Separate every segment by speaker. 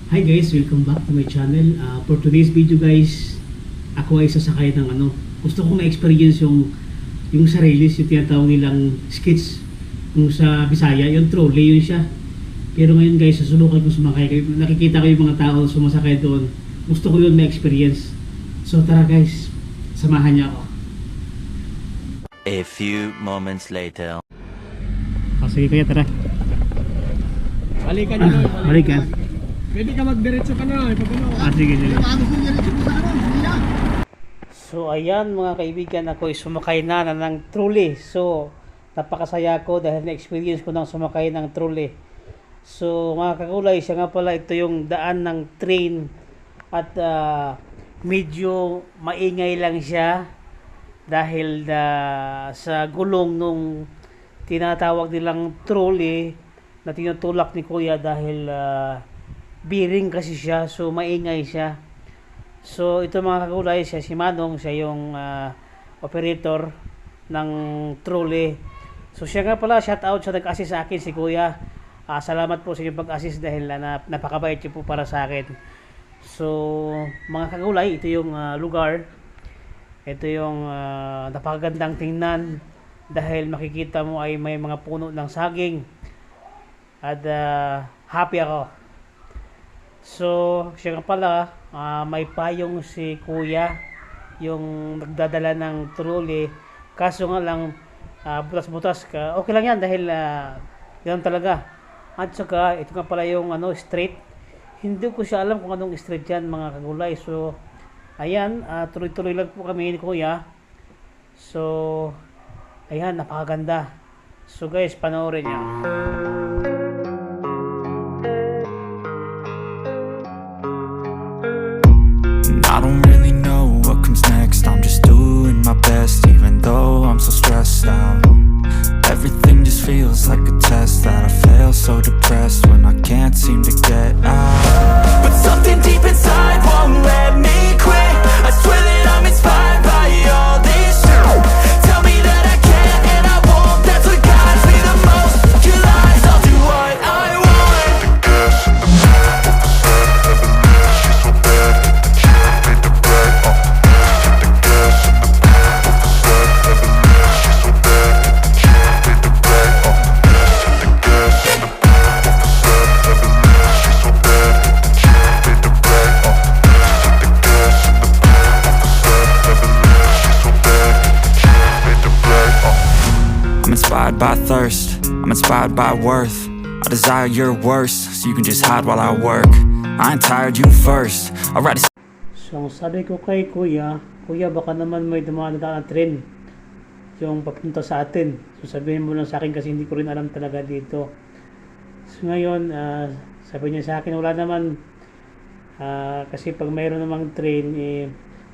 Speaker 1: Hi guys, welcome back to my channel. For today's video guys, ako ay sasakay ng gusto kong na-experience yung sa relis, yung tinatawag nilang skits. Kung sa Bisaya, yung trolley, yun siya. Pero ngayon guys, susubukan ko sumakay. Nakikita ko yung mga tao sumasakay doon. Gusto ko yun na-experience. So tara guys, samahan niyo ako.
Speaker 2: A few moments later.
Speaker 1: Sige kaya tara.
Speaker 3: Balikan nyo,
Speaker 1: Balikan.
Speaker 3: Pwede ka magdiretso ka na,
Speaker 1: Sige. So ayan mga kaibigan, ako ay sumakay na ng trolley. So napakasaya ko dahil na-experience ko nang sumakay ng trolley. So mga kakulay, siya nga pala, ito yung daan ng train. At medyo maingay lang siya dahil sa gulong nung tinatawag nilang trolley na tinutulak ni kuya, dahil bearing kasi siya, so maingay siya. So ito mga kakulay, siya si Manong, siya yung operator ng trolley. So siya nga pala, shout out, siya nag-assist sa akin, si kuya. Salamat po sa inyong pag-assist dahil napakabait niyo po para sa akin. So mga kakulay, ito yung lugar. Ito yung napakagandang tingnan dahil makikita mo ay may mga puno ng saging. At happy ako. So siya nga pala, may payong si kuya, yung nagdadala ng trolley. Kaso nga lang, butas-butas ka. Okay lang yan dahil yan talaga. At saka ito nga pala yung street. Hindi ko siya alam kung anong street yan mga kagulay. So ayan, tuloy-tuloy lang po kami ni kuya. So ayan, napakaganda. So guys, panoorin niyo.
Speaker 4: I don't really know what comes next. I'm just doing my best, even though I'm so stressed out. Everything just feels like a test that I fail, so depressed when I can't seem to get out. But something deep inside won't let me quit. I swear that I'm inspired by all this shit. Tell me that I can't and I won't. That's what guides me the most. Your lies, I'll do what I want. By thirst, I'm inspired by worth. I desire your worst, so you can just hide while I work. I ain't tired, you first. I'll write a...
Speaker 1: So sabi ko kay kuya, baka naman may dumadaan na tren yung papunta sa atin. So sabihin mo lang sa akin kasi hindi ko rin alam talaga dito. So ngayon, sabi niya sa akin, wala naman. Kasi pag mayroon namang train,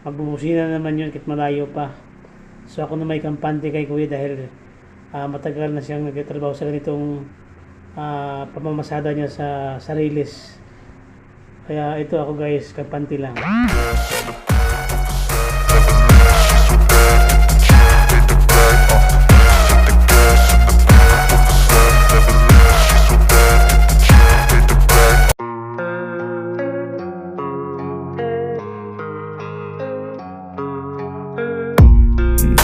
Speaker 1: magbubusina naman yun kahit malayo pa. So ako na may kampante kay kuya dahil matagal na siyang nagtatrabaho sa ganitong pamamasada niya sa relis. Kaya ito ako guys, kampante lang.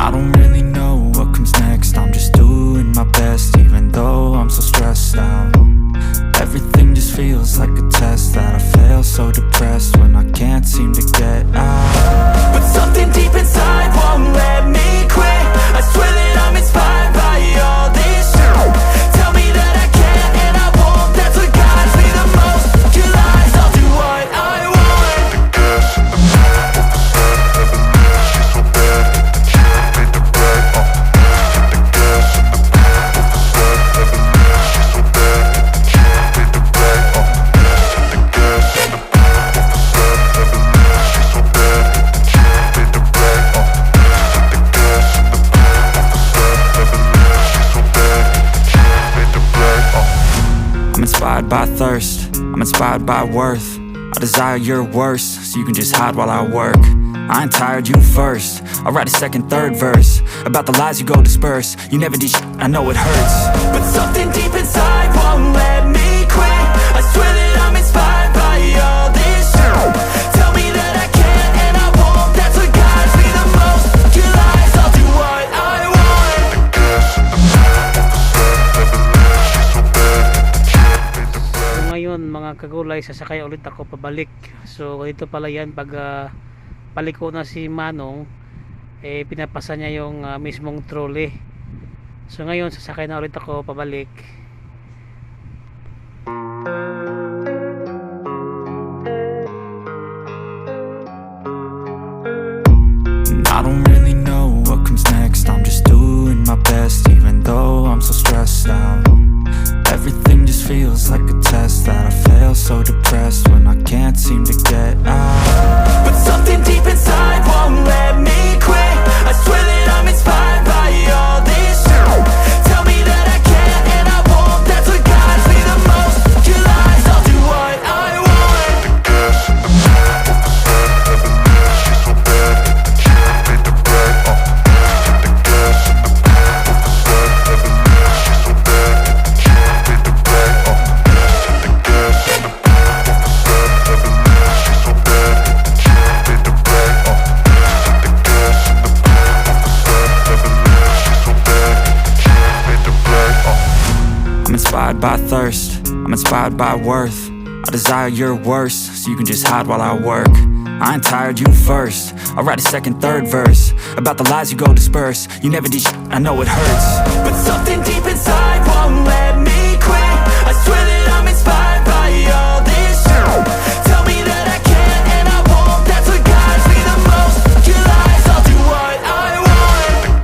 Speaker 4: I don't really know what comes next. I'm just doing my best, even though I'm so stressed out. Everything just feels like a test that I fail, so depressed when I can't seem to get out. But something deep inside won't let me quit. I swear that I'm inspired by all this shit. Tell me that I can't and I won't. That's what guides me the most. Your lies, I'll do what I want. By thirst, I'm inspired by worth. I desire your worst, so you can just hide while I work. I ain't tired, you first. I'll write a second, third verse about the lies you go disperse. You never did shit, I know it hurts. But something deep inside won't let me quit. I swear that I'm inspired by you.
Speaker 1: kagulay, sasakay ulit ako pabalik. So dito pala yan pag paliko na si Manong, pinapasa niya yung mismong trolley. So ngayon sasakay na ulit ako pabalik.
Speaker 4: And I don't really know what comes next. I'm just doing my best, even though I'm so stressed out. Everything just feels like a test that I fail, so depressed when I can't seem to get out. But something deep inside won't let me quit. I swear that I'm inspired by all this shit. Tell me that I can and I won't. That's what guides me the most. Your lies, I'll do what I want. I'm inspired by thirst, I'm inspired by worth. I desire your worst, so you can just hide while I work. I ain't tired, you first. I'll write a second, third verse about the lies you go disperse. You never did shit, I know it hurts. But something deep inside won't let me quit. I swear that I'm inspired by all this shit. Tell me that I can and I won't. That's what guides me the most. Your lies, I'll do what I want.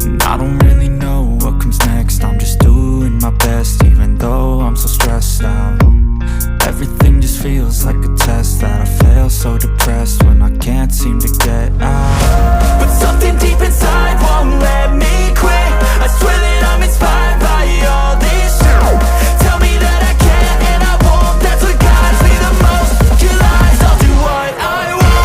Speaker 4: And I don't really know what comes next. I'm just doing my best, even though I'm so stressed out. Everything just feels like a test that I fail, so depressed when I can't seem to get out. But something deep inside won't let me quit. I swear that I'm inspired by all this shit. Tell me that I can and I won't. That's what guides me the most. Your lies, I'll do what I want.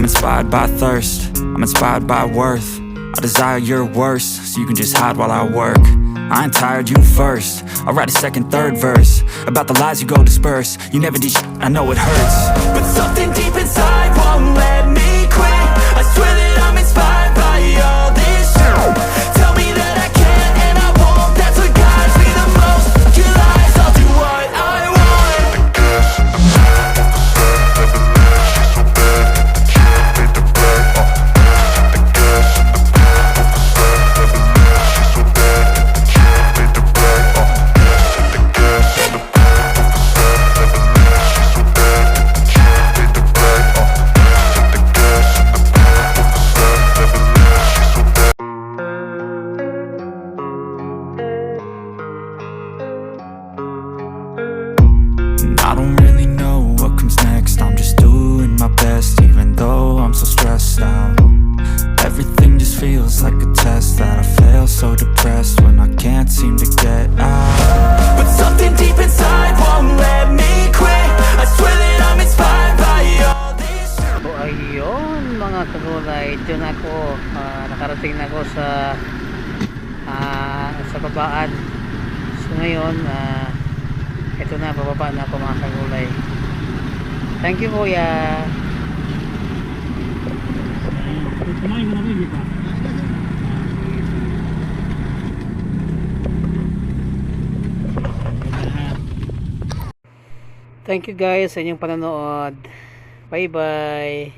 Speaker 4: I'm inspired by thirst, I'm inspired by worth. I desire your worst, so you can just hide while I work. I ain't tired, you first. I'll write a second, third verse about the lies you go disperse. You never did shit, I know it hurts. But something deep inside won't let me quit. I swear that I'm inspired by all this shit. Tell me that I can and I won't. That's what guides me the most. Your lies, I'll do what I want. And I don't really know what comes next. I'm just doing my best, even though I'm so stressed out. Everything just feels like a test that I fail, so depressed when I can't seem to get out. But something deep inside won't let me quit. I swear that I'm inspired by all this.
Speaker 1: So ayun mga kagulay, ito na ako, nakarating na ako sa babaan. So ngayon ito na, bababa na ako mga kagulay. Thank you kuya.
Speaker 3: Kumain ko na rin, di ba?
Speaker 1: Thank you guys sa inyong panonood. Bye bye.